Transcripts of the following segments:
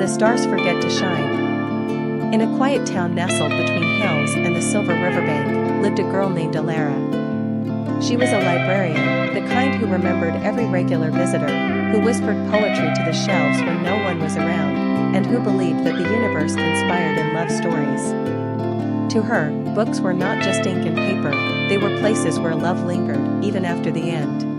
the stars forget to shine. In a quiet town nestled between hills and the silver riverbank, lived a girl named Alara. She was a librarian, the kind who remembered every regular visitor, who whispered poetry to the shelves when no one was around, and who believed that the universe conspired in love stories. To her, books were not just ink and paper, they were places where love lingered, even after the end.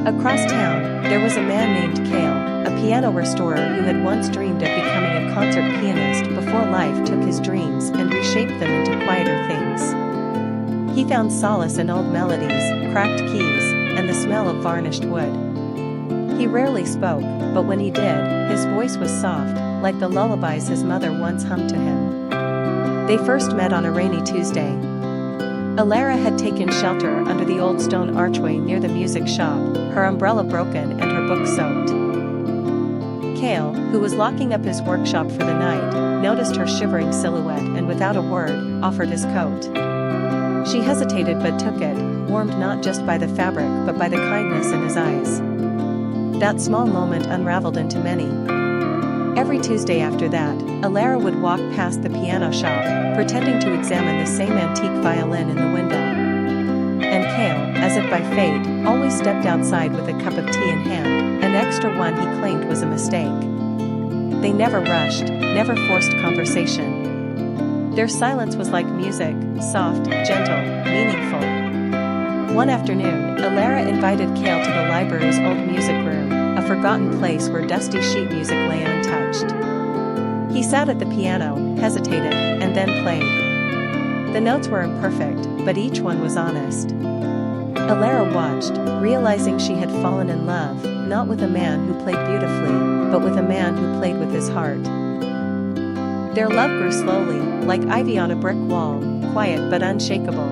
Across town, there was a man named Cale, a piano restorer who had once dreamed of becoming a concert pianist before life took his dreams and reshaped them into quieter things. He found solace in old melodies, cracked keys, and the smell of varnished wood. He rarely spoke, but when he did, his voice was soft, like the lullabies his mother once hummed to him. They first met on a rainy Tuesday. Alara had taken shelter under the old stone archway near the music shop, her umbrella broken and her book soaked. Cale, who was locking up his workshop for the night, noticed her shivering silhouette and without a word, offered his coat. She hesitated but took it, warmed not just by the fabric but by the kindness in his eyes. That small moment unraveled into many. Every Tuesday after that, Alara would walk past the piano shop, pretending to examine the same antique violin in the window. And Cale, as if by fate, always stepped outside with a cup of tea in hand, an extra one he claimed was a mistake. They never rushed, never forced conversation. Their silence was like music, soft, gentle, meaningful. One afternoon, Alara invited Cale to the library's old music room, a forgotten place where dusty sheet music lay untouched. He sat at the piano, hesitated, and then played. The notes were imperfect, but each one was honest. Alara watched, realizing she had fallen in love, not with a man who played beautifully, but with a man who played with his heart. Their love grew slowly, like ivy on a brick wall, quiet but unshakable.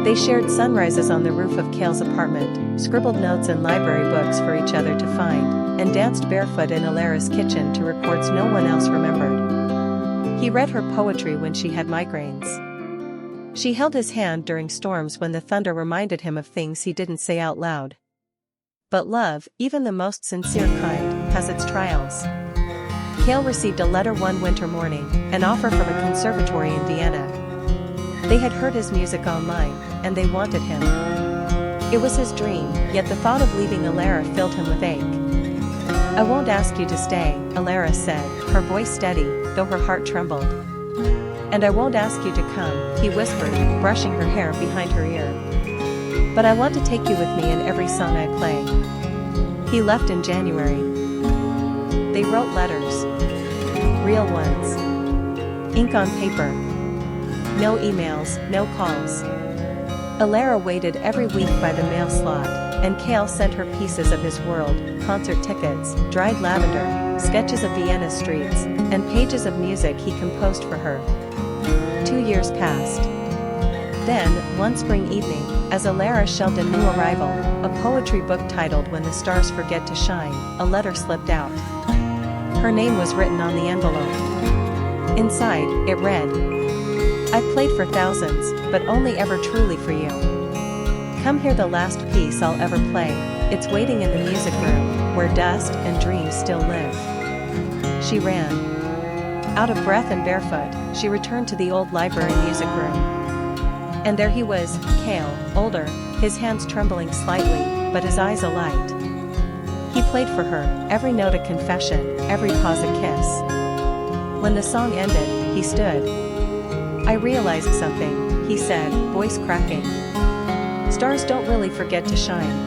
They shared sunrises on the roof of Cale's apartment, scribbled notes in library books for each other to find, and danced barefoot in Alara's kitchen to records no one else remembered. He read her poetry when she had migraines. She held his hand during storms when the thunder reminded him of things he didn't say out loud. But love, even the most sincere kind, has its trials. Cale received a letter one winter morning, an offer from a conservatory in Vienna. They had heard his music online, and they wanted him. It was his dream, yet the thought of leaving Alara filled him with ache. "I won't ask you to stay," Alara said, her voice steady, though her heart trembled. "And I won't ask you to come," he whispered, brushing her hair behind her ear. "But I want to take you with me in every song I play." He left in January. They wrote letters. Real ones. Ink on paper. No emails, no calls. Alara waited every week by the mail slot, and Cale sent her pieces of his world, concert tickets, dried lavender, sketches of Vienna streets, and pages of music he composed for her. 2 years passed. Then, one spring evening, as Alara shelved a new arrival, a poetry book titled When the Stars Forget to Shine, a letter slipped out. Her name was written on the envelope. Inside, it read, "I've played for thousands, but only ever truly for you. Come hear the last piece I'll ever play, it's waiting in the music room, where dust and dreams still live." She ran. Out of breath and barefoot, she returned to the old library music room. And there he was, Cale, older, his hands trembling slightly, but his eyes alight. He played for her, every note a confession, every pause a kiss. When the song ended, he stood. "I realized something," he said, voice cracking. "Stars don't really forget to shine.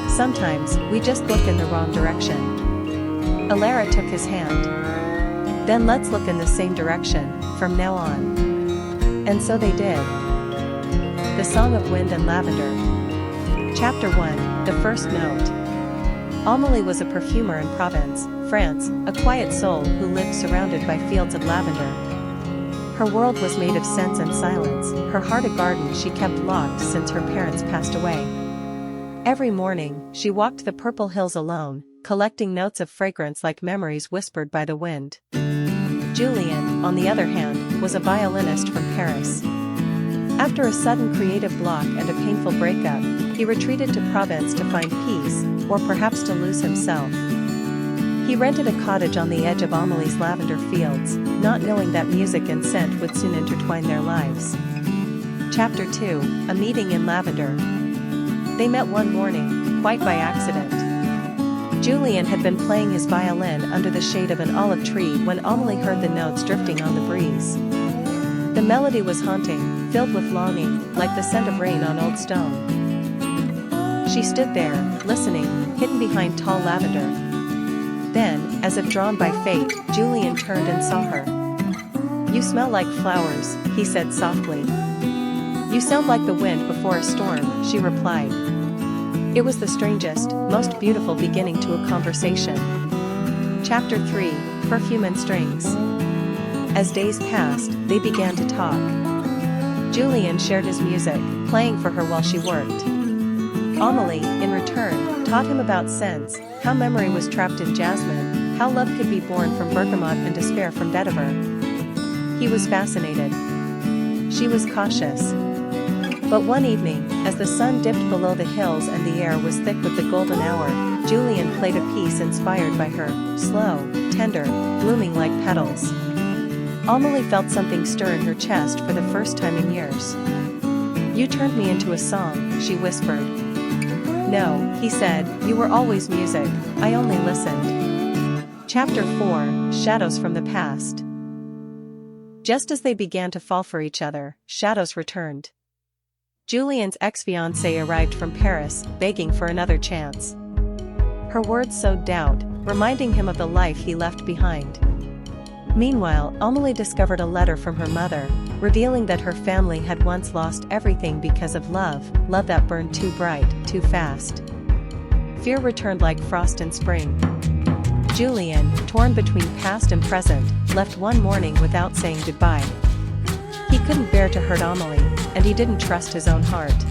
Sometimes, we just look in the wrong direction." Alara took his hand. "Then let's look in the same direction, from now on." And so they did. The Song of Wind and Lavender. Chapter 1, The First Note. Amélie was a perfumer in Provence, France, a quiet soul who lived surrounded by fields of lavender. Her world was made of scents and silence, her heart a garden she kept locked since her parents passed away. Every morning, she walked the purple hills alone, collecting notes of fragrance like memories whispered by the wind. Julien, on the other hand, was a violinist from Paris. After a sudden creative block and a painful breakup, he retreated to Provence to find peace, or perhaps to lose himself. He rented a cottage on the edge of Amelie's lavender fields, not knowing that music and scent would soon intertwine their lives. Chapter 2, A Meeting in Lavender. They met one morning, quite by accident. Julian had been playing his violin under the shade of an olive tree when Amelie heard the notes drifting on the breeze. The melody was haunting, filled with longing, like the scent of rain on old stone. She stood there, listening, hidden behind tall lavender. Then, as if drawn by fate, Julian turned and saw her. "You smell like flowers," he said softly. "You sound like the wind before a storm," she replied. It was the strangest, most beautiful beginning to a conversation. Chapter 3, Perfume and Strings. As days passed, they began to talk. Julian shared his music, playing for her while she worked. Amelie, in return, taught him about scents, how memory was trapped in jasmine, how love could be born from bergamot and despair from vetiver. He was fascinated. She was cautious. But one evening, as the sun dipped below the hills and the air was thick with the golden hour, Julian played a piece inspired by her, slow, tender, blooming like petals. Amelie felt something stir in her chest for the first time in years. "You turned me into a song," she whispered. "No," he said, "you were always music, I only listened." Chapter 4, Shadows from the Past. Just as they began to fall for each other, shadows returned. Julian's ex-fiancée arrived from Paris, begging for another chance. Her words sowed doubt, reminding him of the life he left behind. Meanwhile, Amelie discovered a letter from her mother, revealing that her family had once lost everything because of love that burned too bright, too fast. Fear returned like frost in spring. Julian, torn between past and present, left one morning without saying goodbye. He couldn't bear to hurt Amelie, and he didn't trust his own heart.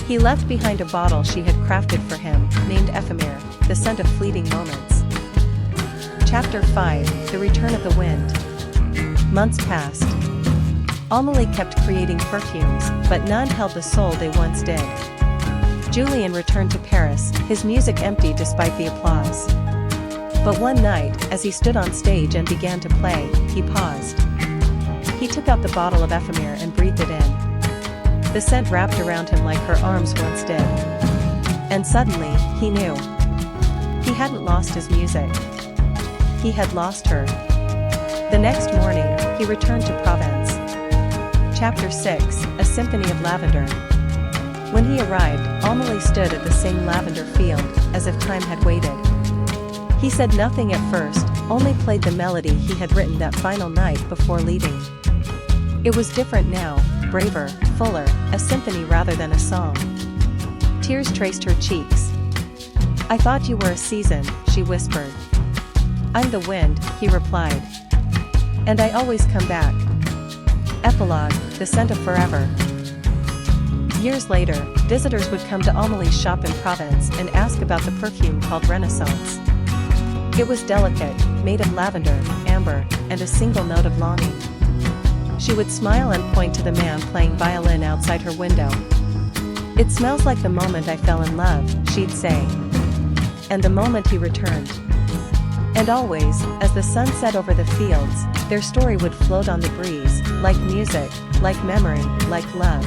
He left behind a bottle she had crafted for him, named Ephemer, the scent of fleeting moments. Chapter 5, The Return of the Wind. Months passed. Amelie kept creating perfumes, but none held the soul they once did. Julian returned to Paris, his music empty despite the applause. But one night, as he stood on stage and began to play, he paused. He took out the bottle of Ephemer and breathed it in. The scent wrapped around him like her arms once did. And suddenly, he knew. He hadn't lost his music. He had lost her. The next morning, he returned to Provence. Chapter 6, A Symphony of Lavender. When he arrived, Amelie stood at the same lavender field, as if time had waited. He said nothing at first, only played the melody he had written that final night before leaving. It was different now, braver, fuller, a symphony rather than a song. Tears traced her cheeks. "I thought you were a season," she whispered. "I'm the wind," he replied. "And I always come back." Epilogue, The Scent of Forever. Years later, visitors would come to Amelie's shop in Provence and ask about the perfume called Renaissance. It was delicate, made of lavender, amber, and a single note of longing. She would smile and point to the man playing violin outside her window. "It smells like the moment I fell in love," she'd say. And the moment he returned. And always, as the sun set over the fields, their story would float on the breeze, like music, like memory, like love.